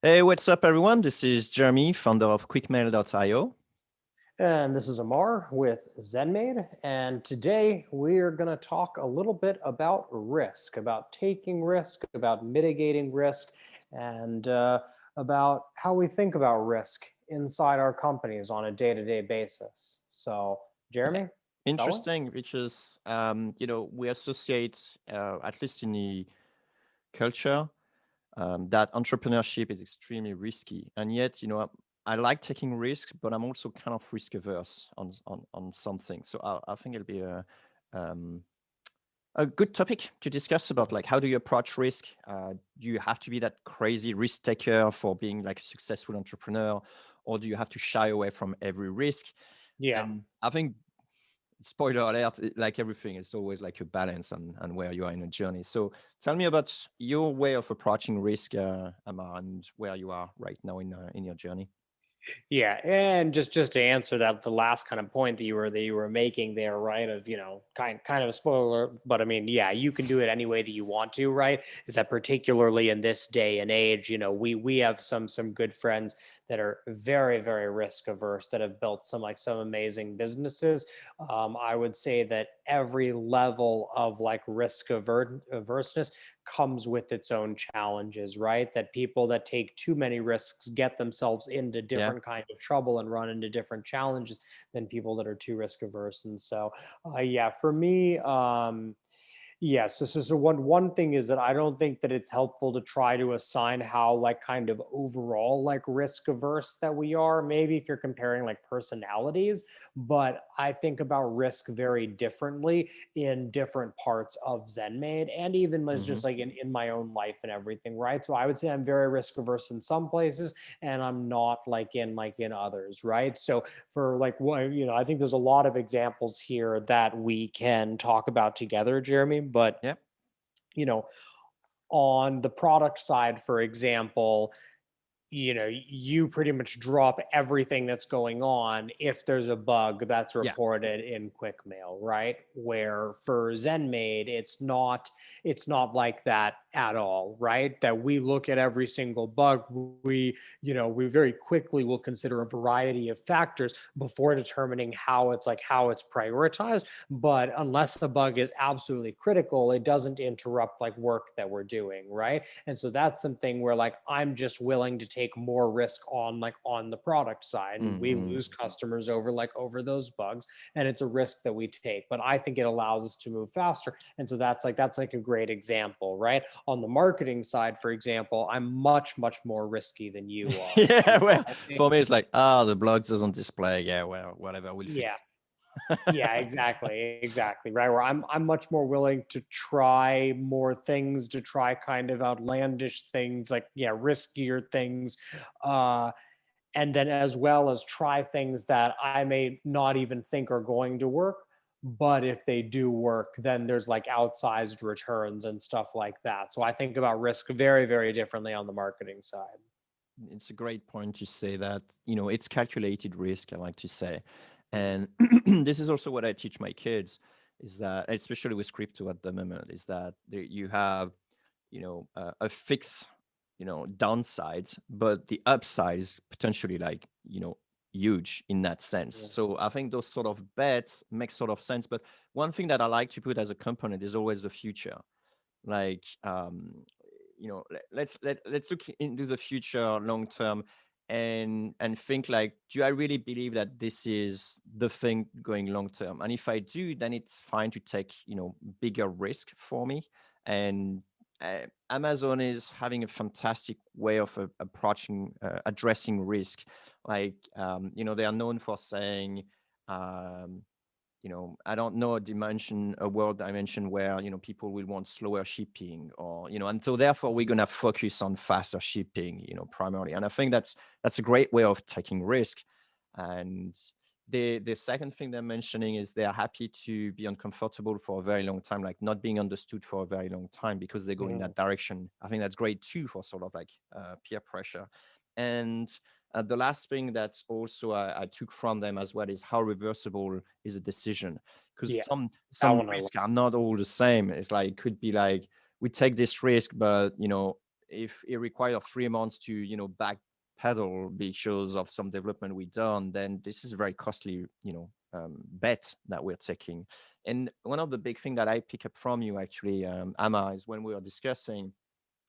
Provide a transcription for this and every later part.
Hey, what's up, everyone? This is Jeremy, founder of QuickMail.io. And this is Amar with ZenMade. And today we are going to talk a little bit about risk, about taking risk, about mitigating risk, and about how we think about risk inside our companies on a day to day basis. So, Yeah, Jeremy, fellow? interesting because we associate, at least in the culture, that entrepreneurship is extremely risky, and yet I like taking risks, but I'm also kind of risk averse on something. So I think it'll be um, a good topic to discuss about like how do you approach risk? Do you have to be that crazy risk taker for being like a successful entrepreneur, or do you have to shy away from every risk? Yeah. And I think, spoiler alert, like everything, it's always like a balance and where you are in a journey. So tell me about your way of approaching risk, Amar, and where you are right now in your journey. Yeah, and just to answer that, the last kind of point that you were making there, right? Of kind of a spoiler, but I mean, yeah, you can do it any way that you want to, right? Is that particularly in this day and age, we have some good friends that are very risk averse that have built some amazing businesses. I would say that every level of like averseness comes with its own challenges, right? That people that take too many risks get themselves into Yeah. different kind of trouble and run into different challenges than people that are too risk averse. And so, yeah, for me, yes. So one thing is that I don't think that it's helpful to try to assign how like kind of overall like risk averse that we are. Maybe if you're comparing like personalities, but I think about risk very differently in different parts of ZenMade and even Hmm. just like in my own life and everything, right? So I would say I'm very risk averse in some places and I'm not like in others, right? So for like what I think there's a lot of examples here that we can talk about together, Jeremy, but Yeah. you know on the product side, for example, you pretty much drop everything that's going on if there's a bug that's Yeah. reported in QuickMail, right? Where for ZenMade, it's not like that at all, right? That we look at every single bug, we very quickly will consider a variety of factors before determining how it's prioritized. But unless the bug is absolutely critical, it doesn't interrupt like work that we're doing, right? And so that's something where like I'm just willing to take more risk on the product side, and we Hmm. lose customers over those bugs, and it's a risk that we take, but I think it allows us to move faster. And so that's like a great example, right? On the marketing side, for example, I'm much more risky than you are. Yeah. Well, I think for me, it's like, the blog doesn't display. Yeah. Well, whatever. We'll yeah. fix. Yeah, exactly, right. Where I'm much more willing to try more things, to try kind of outlandish things, like yeah, riskier things, uh, and then as well as try things that I may not even think are going to work. But if they do work, then there's like outsized returns and stuff like that. So I think about risk very differently on the marketing side. It's a great point to say that, it's calculated risk, I like to say. And this is also what I teach my kids, is that, especially with crypto at the moment, is that you have, a fix, downsides, but the upside is potentially like, huge in that sense. Yeah. So I think those sort of bets make sort of sense. But one thing that I like to put as a component is always the future. Like, let's look into the future long term, and think like, do I really believe that this is the thing going long term? And if I do, then it's fine to take, bigger risk for me. And Amazon is having a fantastic way of approaching, addressing risk. Like, they are known for saying, um, I don't know a world dimension where, people will want slower shipping, or, and so therefore we're going to focus on faster shipping, primarily. And I think that's a great way of taking risk. And the second thing they're mentioning is they're happy to be uncomfortable for a very long time, like not being understood for a very long time, because they go in Mhm. that direction. I think that's great too, for sort of like, peer pressure. And the last thing that also I took from them as well is how reversible is a decision, because Yeah, that some one I love. risks are not all the same. It's like, it could be like, we take this risk, but if it requires 3 months to, back pedal because of some development we done, then this is a very costly, bet that we're taking. And one of the big thing that I pick up from you actually, Amma, is when we were discussing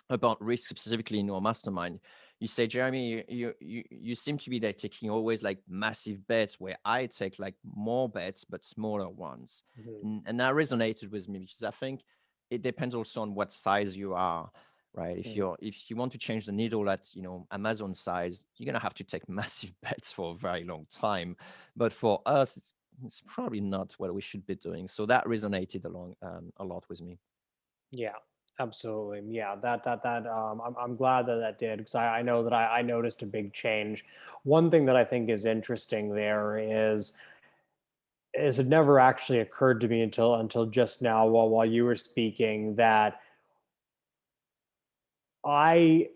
about risk specifically in your mastermind. You say, Jeremy, you seem to be like taking always like massive bets, where I take like more bets but smaller ones. Mhm. And that resonated with me because I think it depends also on what size you are, right? Mhm. If you want to change the needle at, Amazon size, you're gonna have to take massive bets for a very long time. But for us, it's probably not what we should be doing. So that resonated along a lot with me. Yeah, absolutely. Yeah, I'm glad that that did, because I know that I noticed a big change. One thing that I think is interesting there is it never actually occurred to me until just now while you were speaking, that I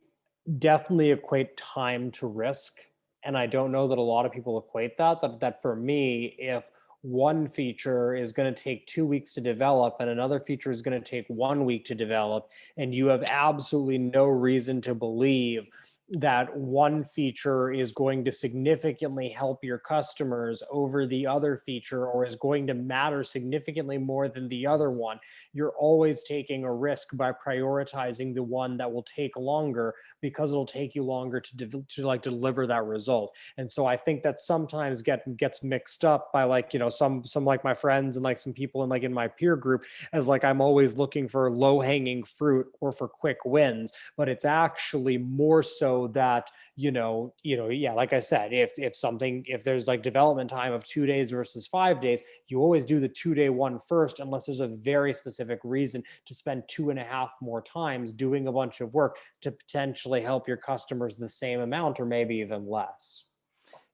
definitely equate time to risk. And I don't know that a lot of people equate that for me, if one feature is going to take 2 weeks to develop and another feature is going to take 1 week to develop, and you have absolutely no reason to believe that one feature is going to significantly help your customers over the other feature, or is going to matter significantly more than the other one, you're always taking a risk by prioritizing the one that will take longer, because it'll take you longer to like deliver that result. And so I think that sometimes gets mixed up by, like, some like my friends and like some people in like in my peer group, as like I'm always looking for low hanging fruit or for quick wins. But it's actually more so that, yeah, like I said, if there's like development time of 2 days versus 5 days, you always do the 2 day one first, unless there's a very specific reason to spend 2.5 more times doing a bunch of work to potentially help your customers the same amount or maybe even less.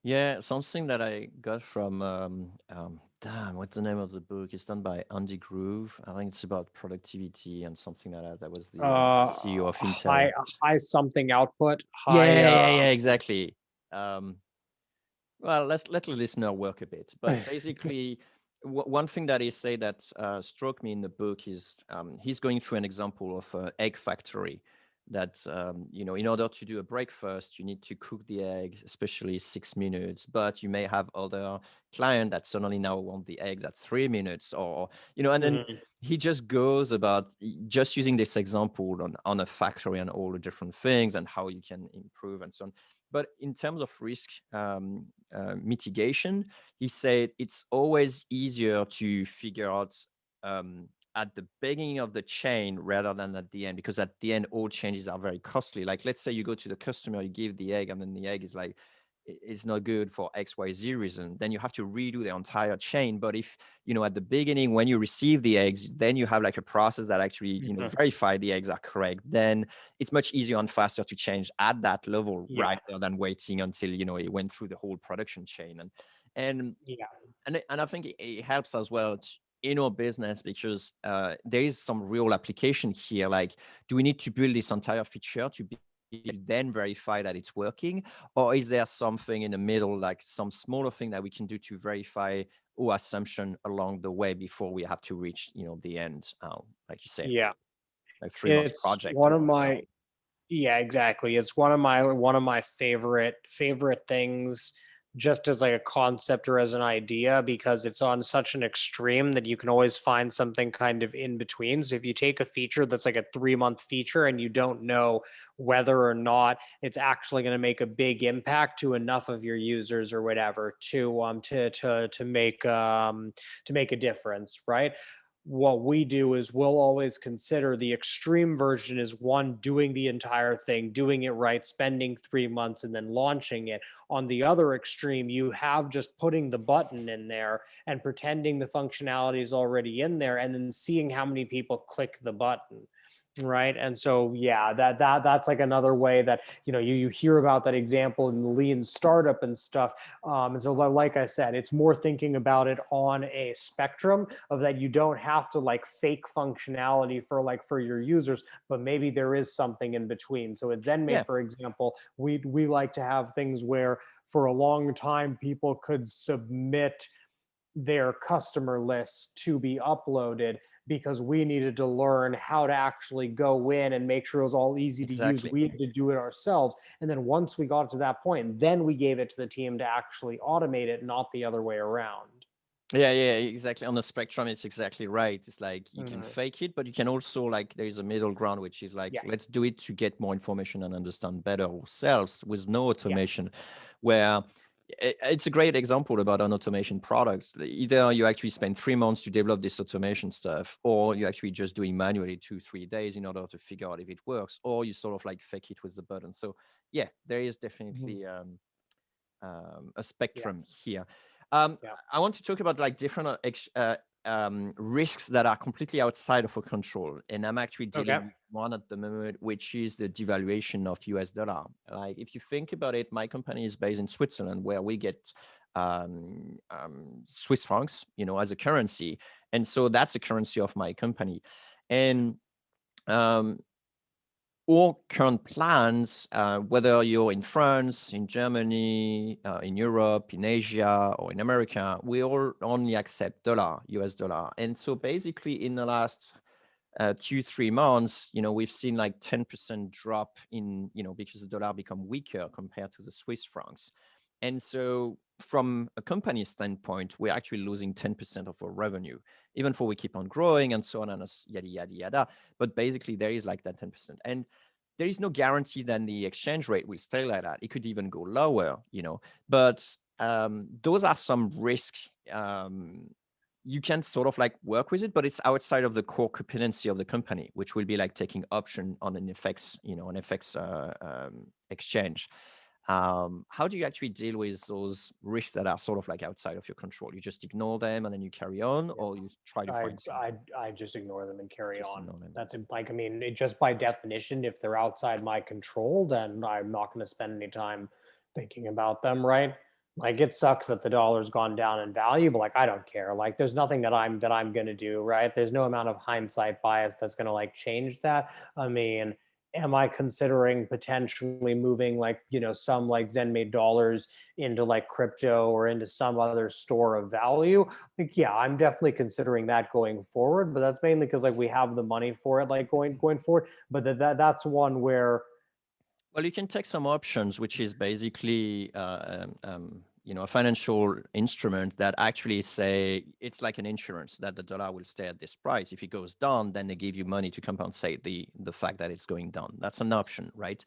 Yeah, something that I got from damn, what's the name of the book? It's done by Andy Groove. I think it's about productivity and something like that. That was the Uh, CEO of high Intel. high something output, high. Yeah, yeah, yeah, exactly. Um, well, let the listener work a bit. But basically, one thing that he say that struck me in the book is he's going through an example of an egg factory. That in order to do a breakfast, you need to cook the egg, especially 6 minutes. But you may have other client that suddenly now want the egg at 3 minutes, or and then Mhm. he just goes about just using this example on a factory and all the different things and how you can improve and so on. But in terms of risk mitigation, he said it's always easier to figure out at the beginning of the chain rather than at the end, because at the end all changes are very costly. Like, let's say you go to the customer, you give the egg, and then the egg is like it's not good for XYZ reason, then you have to redo the entire chain. But if at the beginning when you receive the eggs, then you have like a process that actually Mhm. verify the eggs are correct, then it's much easier and faster to change at that level Yeah, rather than waiting until it went through the whole production chain. And yeah, and I think it helps as well in our business, because there is some real application here. Like, do we need to build this entire feature to be then verify that it's working, or is there something in the middle, like some smaller thing that we can do to verify our assumption along the way before we have to reach the end, like you said, yeah. like 3 months It's project one or of whatever. my Yeah, exactly. It's one of my favorite things, just as like a concept or as an idea, because it's on such an extreme that you can always find something kind of in between. So if you take a feature that's like a 3 month feature and you don't know whether or not it's actually going to make a big impact to enough of your users or whatever to make a difference, right? What we do is we'll always consider the extreme version is one, doing the entire thing, doing it right, spending 3 months and then launching it. On the other extreme, you have just putting the button in there and pretending the functionality is already in there and then seeing how many people click the button. Right. And so yeah, that's like another way that you hear about that example in the lean startup and stuff. And so like I said, it's more thinking about it on a spectrum of that you don't have to like fake functionality for your users, but maybe there is something in between. So at ZenMate, Yeah. for example, we like to have things where for a long time people could submit their customer lists to be uploaded. because we needed to learn how to actually go in and make sure it was all easy to use. Exactly. We had to do it ourselves. And then once we got to that point, then we gave it to the team to actually automate it, not the other way around. Yeah, yeah, exactly. On the spectrum, it's exactly right. It's like you can Mhm. fake it, but you can also like there is a middle ground, which is like Yeah. let's do it to get more information and understand better ourselves with no Yeah. automation. Where it's a great example about an automation product. Either you actually spend 3 months to develop this automation stuff, or you actually just doing manually 2 3 days in order to figure out if it works, or you sort of like fake it with the button. So yeah, there is Mhm. definitely a Yeah. spectrum here. Um, Yeah. I want to talk about like different risks that are completely outside of our control, and I'm actually Okay. dealing with one at the moment, which is the devaluation of US dollar. Like if you think about it, my company is based in Switzerland, where we get Swiss francs, as a currency, and so that's a currency of my company, and um, all current plans, whether you're in France, in Germany, in Europe, in Asia, or in America, we all only accept US dollar. And so basically in the last 2 3 months, we've seen like 10% drop in, because the dollar become weaker compared to the Swiss francs. And so from a company standpoint, we're actually losing 10% of our revenue, even though we keep on growing and so on and yada, yada, yada. But basically there is like that 10%. And there is no guarantee that the exchange rate will stay like that. It could even go lower, but those are some risks. You can sort of like work with it, but it's outside of the core competency of the company, which will be like taking option on an FX, exchange. How do you actually deal with those risks that are sort of like outside of your control? You just ignore them and then you carry on, Yeah. or you try to I find some, I just ignore them and carry just on. ignore them. That's like, I mean, it just by definition, if they're outside my control, then I'm not going to spend any time thinking about them, right? Like it sucks that the dollar's gone down in value, but like I don't care. Like there's nothing that I'm going to do, right? There's no amount of hindsight bias that's going to like change that. I mean, am I considering potentially moving like, some like Zen made dollars into like crypto or into some other store of value? Like, yeah, I'm definitely considering that going forward, but that's mainly because like we have the money for it, like going forward. But that's one where, Well, you can take some options, which is basically, a financial instrument that actually say it's like an insurance that the dollar will stay at this price. If it goes down, then they give you money to compensate the fact that it's going down. That's an option, right?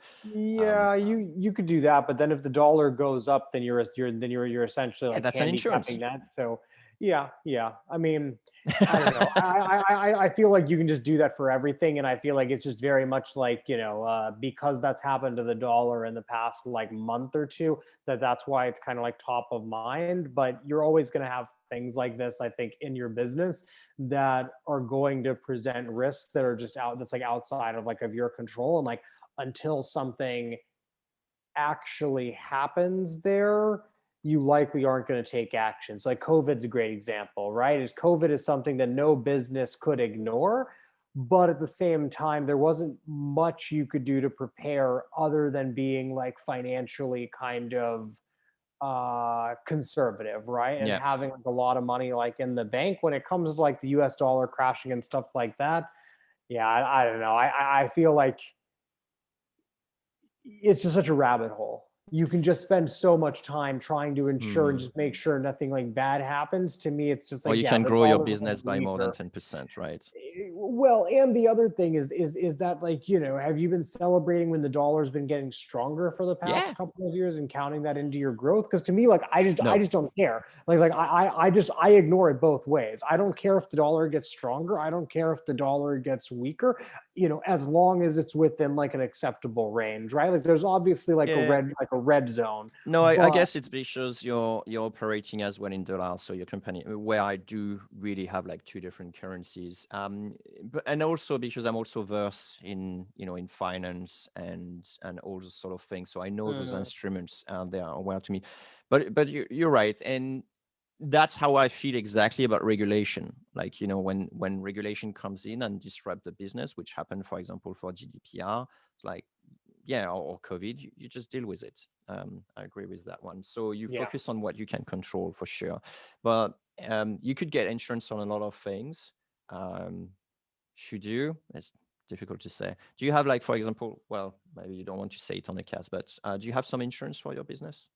Um, yeah, you could do that, but then if the dollar goes up, then you're essentially yeah, like that's an insurance. handicapping that. So yeah, yeah. I mean, I don't know. I feel like you can just do that for everything, and I feel like it's just very much like because that's happened to the dollar in the past like month or two, that's why it's kind of like top of mind. But you're always going to have things like this, I think, in your business that are going to present risks that are just out that's like outside of like of your control, and like until something actually happens there, you likely aren't going to take action. So like COVID's a great example, right? Is COVID is something that no business could ignore, but at the same time, there wasn't much you could do to prepare other than being like financially kind of conservative, right? And Yeah. having like a lot of money like in the bank when it comes to like the US dollar crashing and stuff like that. Yeah, I don't know. I feel like it's just such a rabbit hole. You can just spend so much time trying to ensure and Hmm. just make sure nothing like bad happens. To me, it's just Or like, you yeah, can the grow your dollar's getting business by more than weaker. 10%, right? Well, and the other thing is that like, have you been celebrating when the dollar's been getting stronger for the past Yeah. couple of years and counting that into your growth? Because to me, like I No. just don't care. I ignore it both ways. I don't care if the dollar gets stronger. I don't care if the dollar gets weaker, as long as it's within like an acceptable range, right? Like there's obviously Yeah. like a red zone, No, I but guess it's because you're operating as well in dollars, so your company where I do really have like two different currencies. But and also because I'm also versed in in finance and all those sort of things, so I know those mm, instruments they are aware to me. But you're right, and that's how I feel exactly about regulation. Like when regulation comes in and disrupt the business, which happened, for example, for GDPR, it's like yeah, or COVID, you just deal with it. I agree with that one. So you yeah, focus on what you can control for sure. But you could get insurance on a lot of things. um, should you? It's difficult to say. Do you have, like, for example, well, maybe you don't want to say it on the cast, but do you have some insurance for your business?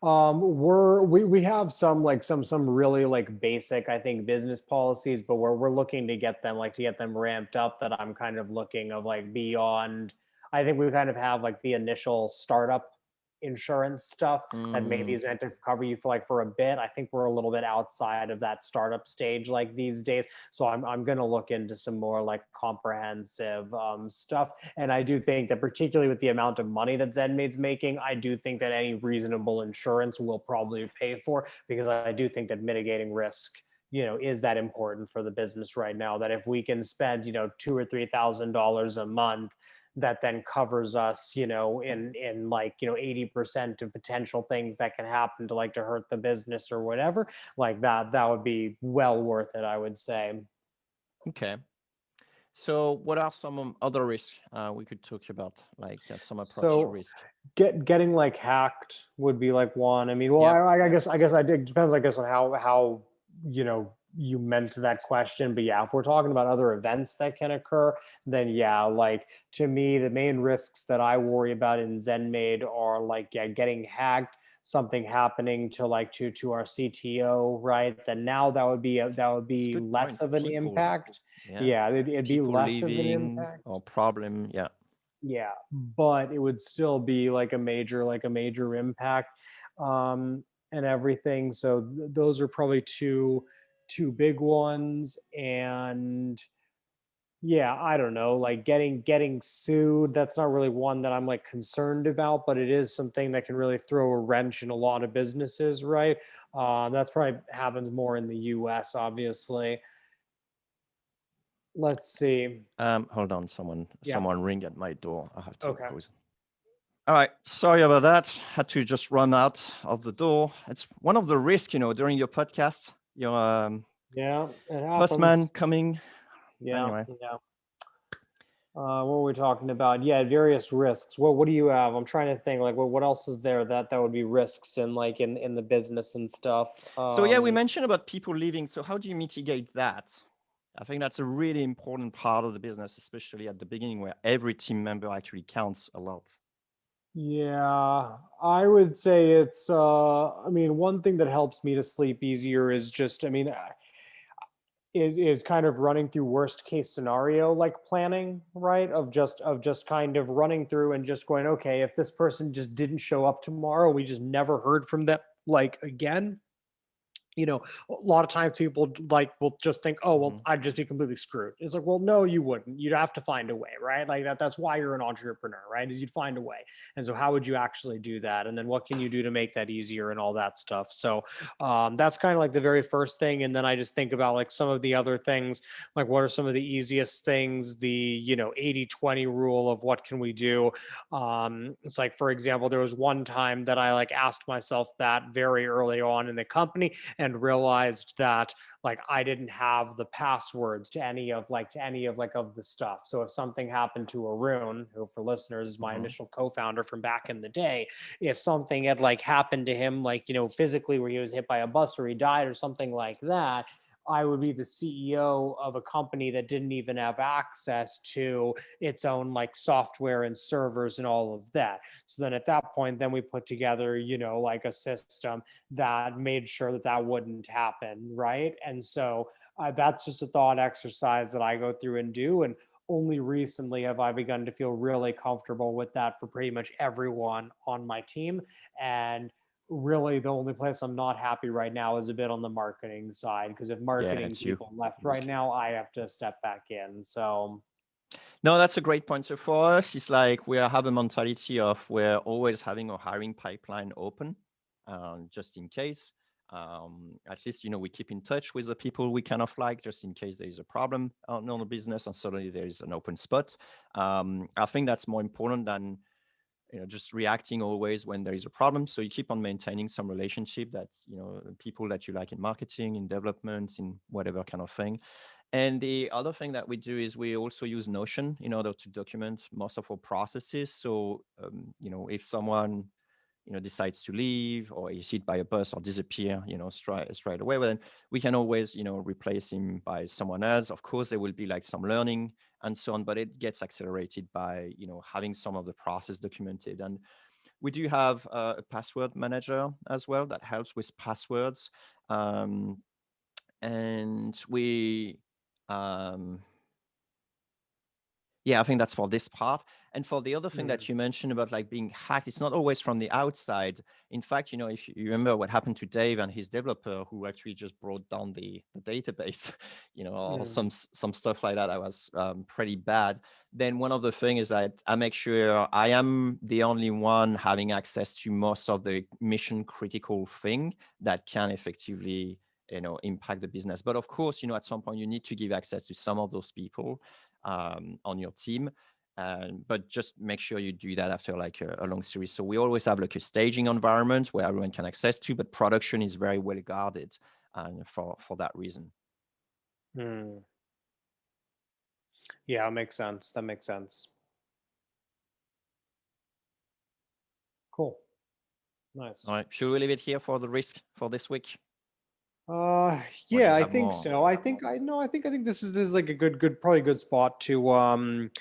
We have some like some really like basic, I think, business policies, but we're looking to get them like to get them ramped up. That I'm kind of looking of like beyond. I think we kind of have like the initial startup insurance stuff that maybe Mm, is meant to cover you for like for a bit. I think we're a little bit outside of that startup stage like these days. So I'm gonna look into some more like comprehensive stuff. And I do think that particularly with the amount of money that ZenMade's making, I do think that any reasonable insurance will probably pay for, because I do think that mitigating risk, is that important for the business right now, that if we can spend, $2,000 or $3,000 a month, that then covers us, in like, 80% of potential things that can happen to like to hurt the business or whatever, like that would be well worth it, I would say. okay. So, what are some other risks we could talk about, like some approach to So risk? getting like hacked would be like one. I mean, well, Yep. I guess I did, depends, I guess, on how you meant that question. But yeah, if we're talking about other events that can occur, then yeah, like to me, the main risks that I worry about in ZenMade are like, yeah, getting hacked, something happening to like to our CTO, right? Then now that would It's a be good point. less of an People, impact. yeah, Yeah, it'd be people less of an leaving impact. or problem. Yeah. Yeah, but it would still be like a major impact, and everything. So those are probably two big ones. And yeah, I don't know, like getting sued, that's not really one that I'm like concerned about, but it is something that can really throw a wrench in a lot of businesses, right? That's probably happens more in the US, obviously. Let's see. Hold on, someone Yeah. someone ring at my door. I have to Okay. pause. All right, sorry about that. Had to just run out of the door. It's one of the risks, during your podcast. Your Yeah, it postman happens. coming. Yeah. Anyway, Yeah. What were we talking about? Yeah, various risks. What do you have? I'm trying to think like what else is there that would be risks in like in the business and stuff. so yeah, we mentioned about people leaving. So how do you mitigate that? I think that's a really important part of the business, especially at the beginning, where every team member actually counts a lot. Yeah, I would say it's I mean, one thing that helps me to sleep easier is just, I mean, is kind of running through worst case scenario like planning, right? Of just kind of running through and just going, okay, if this person just didn't show up tomorrow, we just never heard from them like again, a lot of times people like will just think, oh well, Mhm. I'd just be completely screwed. It's like, well, no, you wouldn't. You'd have to find a way, right? Like that's why you're an entrepreneur, right? Is you'd find a way. And so how would you actually do that? And then what can you do to make that easier and all that stuff? So that's kind of like the very first thing. And then I just think about like some of the other things, like what are some of the easiest things, the 80/20 rule of what can we do. It's like, for example, there was one time that I like asked myself that very early on in the company, and realized that like I didn't have the passwords to any of of the stuff. So if something happened to Arun, who for listeners is my Mhm. initial co-founder from back in the day, if something had like happened to him, like physically, where he was hit by a bus or he died or something like that, I would be the CEO of a company that didn't even have access to its own like software and servers and all of that. So then at that point, then we put together, like a system that made sure that that wouldn't happen, right? And so that's just a thought exercise that I go through and do. And only recently have I begun to feel really comfortable with that for pretty much everyone on my team. And really, the only place I'm not happy right now is a bit on the marketing side, because if Yeah, marketing it's you, people left right obviously. now, I have to step back in. So No, that's a great point. So for us, it's like we have a mentality of we're always having a hiring pipeline open, just in case. At least, we keep in touch with the people we kind of like, just in case there is a problem on the business and suddenly there is an open spot. I think that's more important than just reacting always when there is a problem. So you keep on maintaining some relationship that people that you like in marketing, in development, in whatever kind of thing. And the other thing that we do is we also use Notion in order to document most of our processes. So if someone decides to leave or is hit by a bus or disappear, straight away, well, then we can always, replace him by someone else. Of course, there will be like some learning and so on, but it gets accelerated by, having some of the process documented. And we do have a password manager as well that helps with passwords. And yeah, I think that's for this part. And for the other thing that you mentioned about like being hacked, it's not always from the outside. In fact, if you remember what happened to Dave and his developer who actually just brought down the database, or some stuff like that, that was pretty bad. Then one of the things is that I make sure I am the only one having access to most of the mission critical thing that can effectively, impact the business. But of course, at some point you need to give access to some of those people on your team. But just make sure you do that after like a long series. So we always have like a staging environment where everyone can access to, but production is very well guarded for that reason. Yeah, that makes sense. That makes sense. Cool. Nice. All right. Should we leave it here for the risk for this week? Yeah, I think so. I think this is like a probably good spot to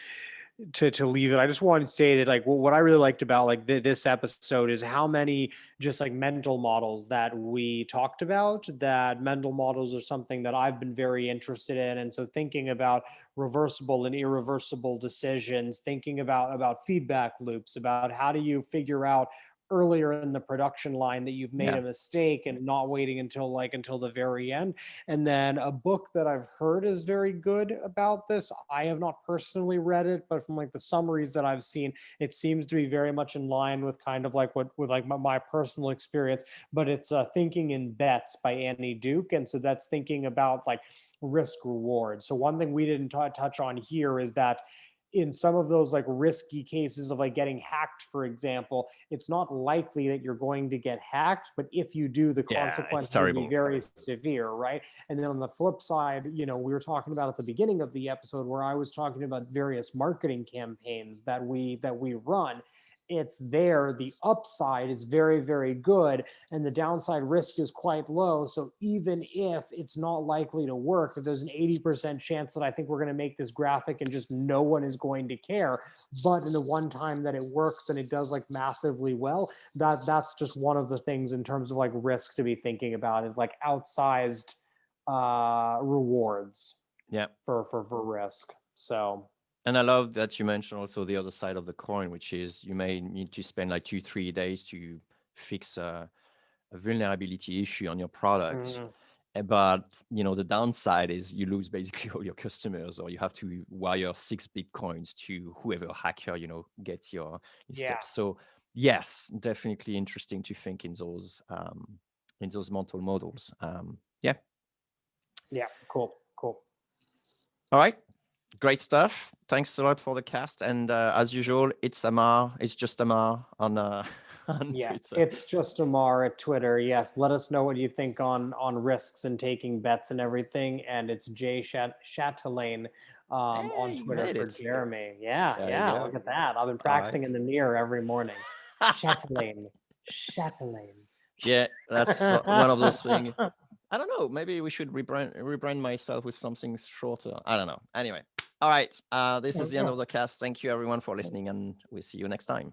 leave it. I just wanted to say that like what I really liked about like this episode is how many just like mental models that we talked about. That mental models are something that I've been very interested in, and so thinking about reversible and irreversible decisions, thinking about feedback loops, about how do you figure out earlier in the production line that you've made a mistake and not waiting until the very end. And then a book that I've heard is very good about this. I have not personally read it, but from like the summaries that I've seen, it seems to be very much in line with kind of like with like my personal experience. But it's Thinking in Bets by Annie Duke, and so that's thinking about like risk reward. So one thing we didn't touch on here is that in some of those like risky cases of like getting hacked, for example, it's not likely that you're going to get hacked, but if you do, the consequences will be very severe, right? And then on the flip side, we were talking about at the beginning of the episode where I was talking about various marketing campaigns that we run. It's there, the upside is very, very good, and the downside risk is quite low. So even if it's not likely to work, if there's an 80% chance that I think we're going to make this graphic and just no one is going to care, but in the one time that it works and it does like massively well, that's just one of the things in terms of like risk to be thinking about, is like outsized rewards for risk. So and I love that you mentioned also the other side of the coin, which is you may need to spend like 2-3 days to fix a vulnerability issue on your product. But the downside is you lose basically all your customers, or you have to wire 6 Bitcoins to whoever hacker gets your steps. So yes, definitely interesting to think in those mental models. Yeah, cool. All right. Great stuff. Thanks a lot for the cast. And as usual, it's Amar. It's just Amar on yes, Twitter. It's just Amar at Twitter. Yes, let us know what you think on risks and taking bets and everything. And it's Jay Chatelaine on Twitter for Jeremy. Yeah. Look at that. I've been practicing in the mirror every morning. Chatelaine. Yeah, that's one of those things. I don't know. Maybe we should rebrand myself with something shorter. I don't know. Anyway. All right. This is the end of the cast. Thank you, everyone, for listening, and we'll see you next time.